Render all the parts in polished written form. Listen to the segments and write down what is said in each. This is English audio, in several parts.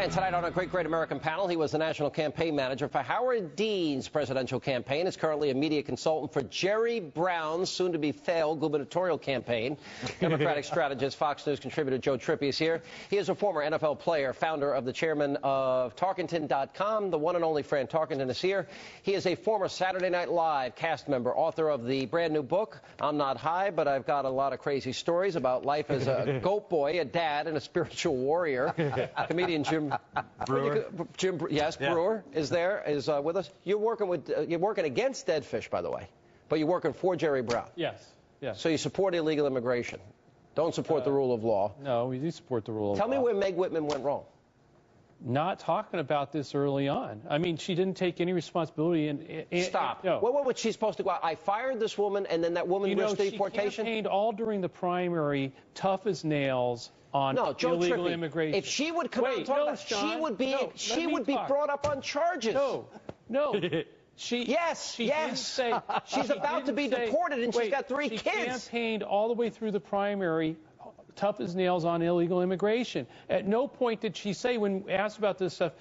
And tonight on our Great American Panel, he was the national campaign manager for Howard Dean's presidential campaign. Is currently a media consultant for Jerry Brown's soon-to-be failed gubernatorial campaign. Democratic strategist, Fox News contributor Joe Trippi is here. He is a former NFL player, founder of the chairman of Tarkenton.com. The one and only Fran Tarkenton is here. He is a former Saturday Night Live cast member, author of the brand new book, I'm Not High, but I've got a lot of crazy stories about life as a goat boy, a dad, and a spiritual warrior. Comedian Jim Brewer. Brewer is with us. You're working against dead fish, by the way, but you're working for Jerry Brown. Yes. So you support illegal immigration. Don't support the rule of law. No, we do support the rule of law. Tell me where Meg Whitman went wrong. Not talking about this early on. I mean, she didn't take any responsibility. Stop. No. What was she supposed to go out? I fired this woman, and then that woman risked deportation? She campaigned all during the primary, tough as nails, on illegal immigration. If she would come out and talk about it, she would be brought up on charges. No. Yes. She's about to be deported, and she's got 3 kids. She campaigned all the way through the primary, tough as nails on illegal immigration. At no point did she say, when asked about this stuff,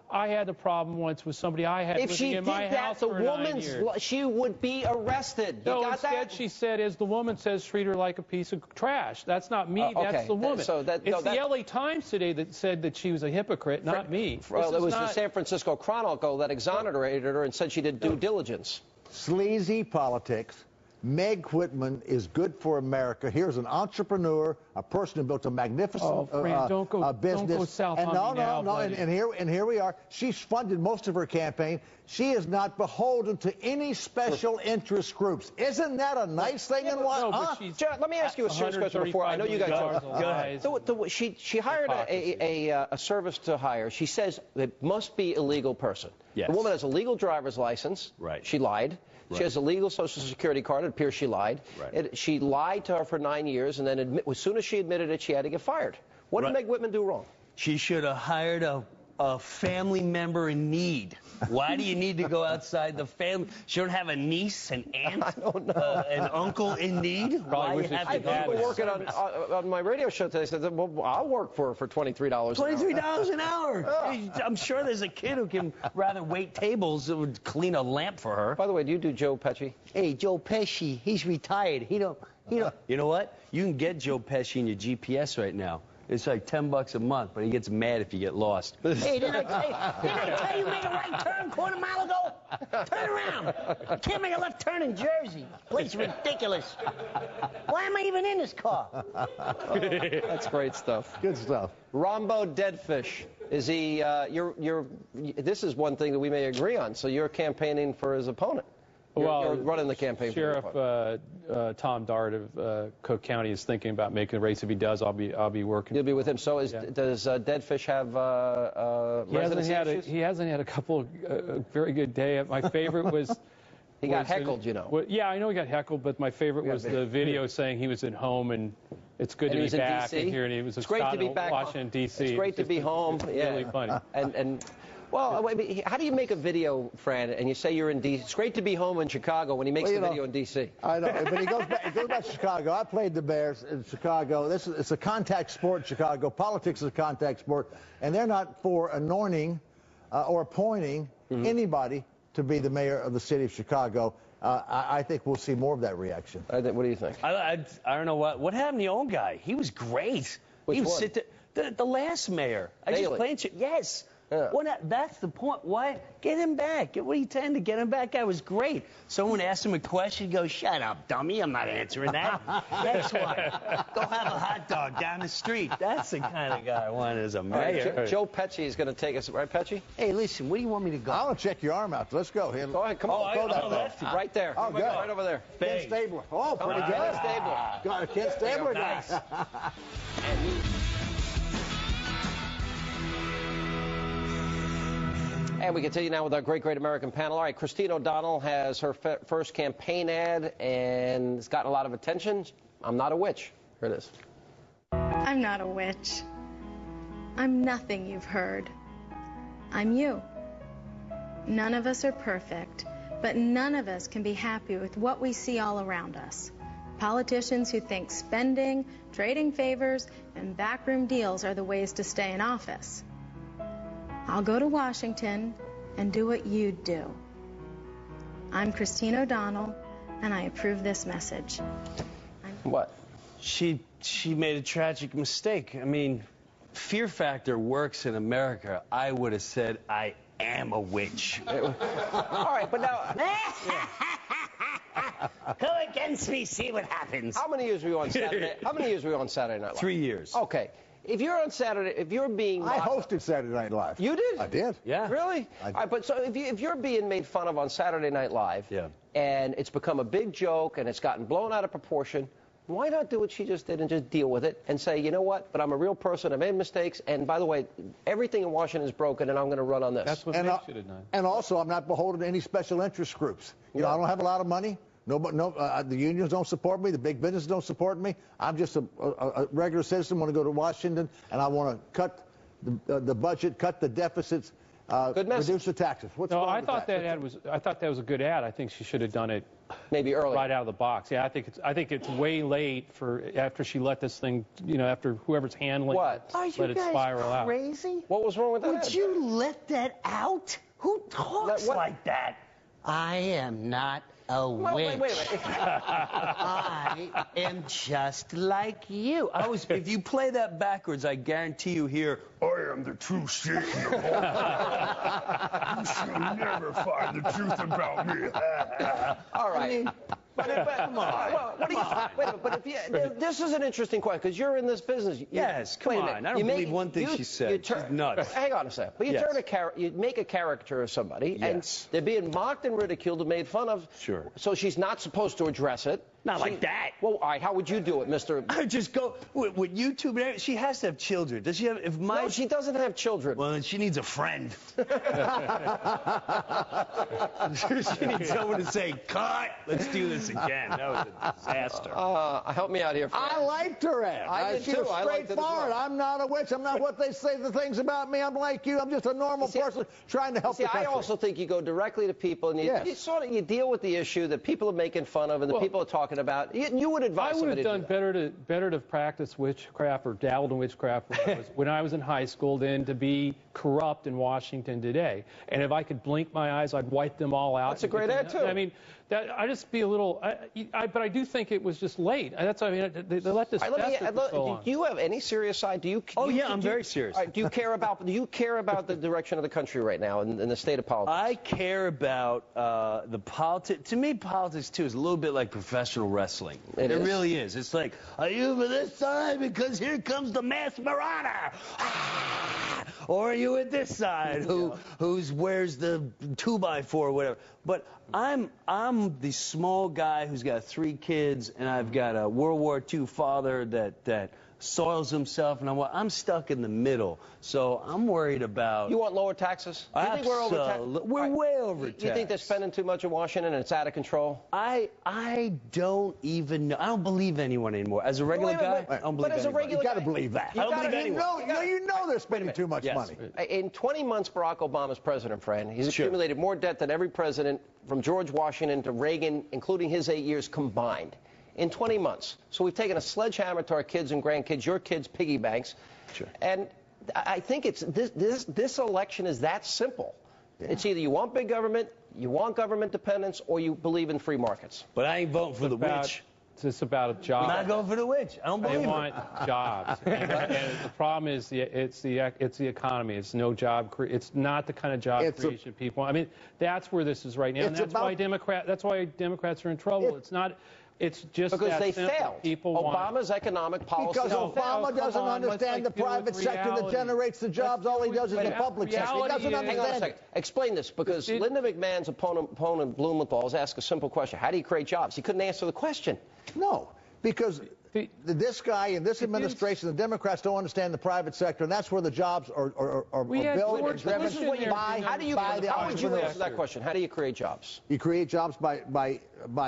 I had a problem once with somebody I had living in my house for 9 years. She would be arrested. Instead she said, as the woman says, treat her like a piece of trash. That's not me. That's the woman. It's the LA Times today that said that she was a hypocrite, not me. Well, it was the San Francisco Chronicle that exonerated her and said she did due diligence. Sleazy politics. Meg Whitman is good for America. Here's an entrepreneur, a person who built a magnificent Fran, don't go business. South on me now, and here we are. She's funded most of her campaign. She is not beholden to any special interest groups. Isn't that a nice thing? Let me ask you a serious question before. I know you guys. Go ahead. She hired a service to hire. She says it must be a legal person. Yes. The woman has a legal driver's license. Right. She lied. Right. She has a legal Social Security card. It appears she lied. Right. She lied to her for 9 years, and then as soon as she admitted it, she had to get fired. What did Meg Whitman do wrong? She should have hired a family member in need. Why do you need to go outside the family? She don't have a niece, an aunt, I don't know. An uncle in need? People working on my radio show today said, well, I'll work for $23 $23 an hour. I'm sure there's a kid who can rather wait tables that would clean a lamp for her. By the way, do you do Joe Pesci? Hey, Joe Pesci, he's retired. He don't. You know what? You can get Joe Pesci in your GPS right now. It's like $10 a month, but he gets mad if you get lost. Hey, didn't I tell you made a right turn quarter mile ago? Turn around. You can't make a left turn in Jersey. Place ridiculous. Why am I even in this car? That's great stuff. Good stuff. Rombo Deadfish. Is he? This is one thing that we may agree on. So you're campaigning for his opponent. You're running the campaign. Sheriff Tom Dart of Cook County is thinking about making a race. If he does, I'll be working. You'll be with him. So does Deadfish have residency issues? He hasn't had a couple very good day. My favorite was. He got heckled, Yeah, I know he got heckled, but my favorite was the video saying he was at home and it's good to be back. And here, and he was in Washington, D.C. It's great to be home. Really funny. Well, how do you make a video, Fran, and you say you're in D.C.? It's great to be home in Chicago when he makes the video in D.C. I know, but he goes back to Chicago. I played the Bears in Chicago. It's a contact sport in Chicago. Politics is a contact sport, and they're not for anointing or appointing anybody to be the mayor of the city of Chicago. I think we'll see more of that reaction. What do you think? I don't know what happened to the old guy. He was great. Which one? The last mayor. Yes. Yeah. That's the point. Why? Get him back. What are you trying to get him back? That was great. Someone asked him a question. He goes, shut up, dummy. I'm not answering that. Next one. Go have a hot dog down the street. That's the kind of guy I want as a mayor. Right, Joe Pesci is going to take us. Right, Pesci? Hey, listen, where do you want me to go? I want to check your arm out. Let's go. Go ahead. Come on. Go that way. Right there. Oh, good. Right over there. Ken Stabler. Oh, pretty good. Ken Stabler. Got a Ken Stabler guy. Nice. And we continue now with our Great American Panel. All right, Christine O'Donnell has her first campaign ad, and it's gotten a lot of attention. I'm not a witch. Here it is. I'm not a witch. I'm nothing you've heard. I'm you. None of us are perfect, but none of us can be happy with what we see all around us. Politicians who think spending, trading favors, and backroom deals are the ways to stay in office. I'll go to Washington and do what you'd do. I'm Christine O'Donnell, and I approve this message. What? She made a tragic mistake. I mean, fear factor works in America. I would have said I am a witch. All right, but now... Go against me, see what happens. How many years were you on Saturday? How many years were you on Saturday Night Live? 3 years. Okay. If you're on Saturday, if you're being... I hosted Saturday Night Live. You did? I did. Yeah. Really? I did. All right, but so if you're being made fun of on Saturday Night Live, yeah, and it's become a big joke and it's gotten blown out of proportion, why not do what she just did and just deal with it and say, you know what, but I'm a real person, I made mistakes, and by the way, everything in Washington is broken and I'm going to run on this. That's what Mitch should have done. And also, I'm not beholden to any special interest groups. You know, I don't have a lot of money. The unions don't support me. The big businesses don't support me. I'm just a regular citizen. Want to go to Washington, and I want to cut the budget, cut the deficits, reduce the taxes. No, I thought that was a good ad. I think she should have done it maybe early, right out of the box. Yeah, I think it's way late for after she let this thing, you know, after whoever's handling it, let it spiral out. Crazy? What was wrong with that? Would you let that out? Who talks What? like that? I am not a witch. Wait a minute. I am just like you. If you play that backwards, I guarantee you hear, I am the true Satan. You shall never find the truth about me. All right. Come on. Well, what do you, wait a minute, but if this is an interesting question, because you're in this business. Yes, come on. I don't believe one thing she said. She's nuts. Hang on a second. But you make a character of somebody, and they're being mocked and ridiculed and made fun of. Sure. So she's not supposed to address it. Not like that. Well, all right, how would you do it, Mr. I just go with YouTube. She has to have children. Does she have? No, she doesn't have children. Well, then she needs a friend. She needs someone to say, "Cut. Let's do this again." That was a disaster. Help me out here, Fran. I liked her ad. I did she too. was I liked it as straightforward. well. I'm not a witch. I'm not what they say the things about me. I'm like you. I'm just a normal person trying to help the country. I also think you go directly to people and you deal with the issue that people are making fun of and the people are talking about. You would advise somebody to do that. I would have done better to practice witchcraft or dabbled in witchcraft when I was in high school than to be corrupt in Washington today. And if I could blink my eyes, I'd wipe them all out. That's a great ad, too. I mean, I just be a little, but I do think it was just late. That's what I mean. They let this fester for so long. Do you have any serious side? I'm very serious. All right, do you care about the direction of the country right now in the state of politics? I care about the politics. To me, politics too is a little bit like professional wrestling. It really is. It's like, are you for this side because here comes the masked marauder? Or are you at this side who wears the 2x4 or whatever? But I'm the small guy who's got 3 kids, and I've got a World War II father that soils himself, and I'm stuck in the middle. So I'm worried about... You want lower taxes? Do you think we're overtaxed? We're way overtaxed. You think they're spending too much in Washington and it's out of control? I don't even know. I don't believe anyone anymore. As a regular guy, I don't believe anyone. You got to believe that. I don't believe anyone. You know they're spending too much money. In 20 months, Barack Obama's president, Fran, he's accumulated more debt than every president from George Washington to Reagan, including his 8 years combined. In 20 months. So we've taken a sledgehammer to our kids and grandkids, your kids' piggy banks. Sure. And I think it's this election is that simple. Yeah. It's either you want big government, you want government dependence, or you believe in free markets. But I ain't voting for the witch. It's about a job. I'm not going for the witch. I don't believe They want jobs. and the problem is it's the economy. It's no job. It's not the kind of job creation people. I mean, that's where this is right now. And that's why Democrats are in trouble. It's not. It's just because they simple. failed. Obama's economic policy. Because Obama doesn't understand the private sector that generates the jobs. All he does is the public sector. He doesn't understand. Hang on a second. Explain this, because Linda McMahon's opponent Blumenthal has asked a simple question: how do you create jobs? He couldn't answer the question. No, because this guy in this administration, the Democrats don't understand the private sector, and that's where the jobs are built and driven by the How would you answer that question? How do you create jobs? You create jobs by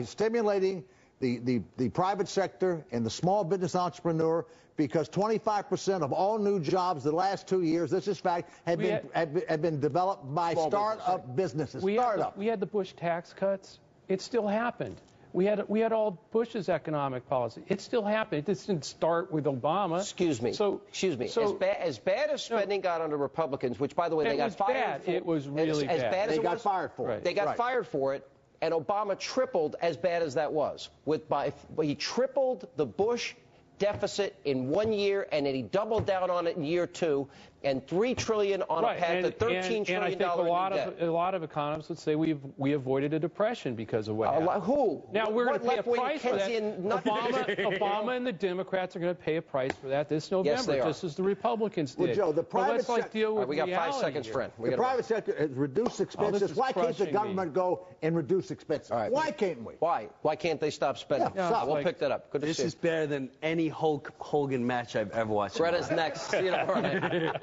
stimulating the private sector and the small business entrepreneur, because 25% of all new jobs the last 2 years, this is fact, have been developed by startup businesses. We had the Bush tax cuts. It still happened. We had all Bush's economic policy. It still happened. It didn't start with Obama. Excuse me. As bad as spending got under Republicans, which, by the way, they got fired for. It was really bad. As bad as they got fired for it. They got fired for it, and Obama tripled as bad as that was. He tripled the Bush deficit in 1 year, and then he doubled down on it in year 2, and $3 trillion on a path to $13 trillion. And I think a lot of economists would say we avoided a depression because of what happened. Who? Now we're going to pay a price for that. Obama and the Democrats are going to pay a price for that this November, yes, they are. Just as the Republicans did. Well, Joe, the private sector. Deal with we got 5 seconds, Fran. The private sector has reduced expenses. Why can't the government go and reduce expenses? Right. Why can't we? Why can't they stop spending? Yeah, we'll pick that up. Good to see you. This is better than any Hulk Hogan match I've ever watched. Greta's next. See you tomorrow night.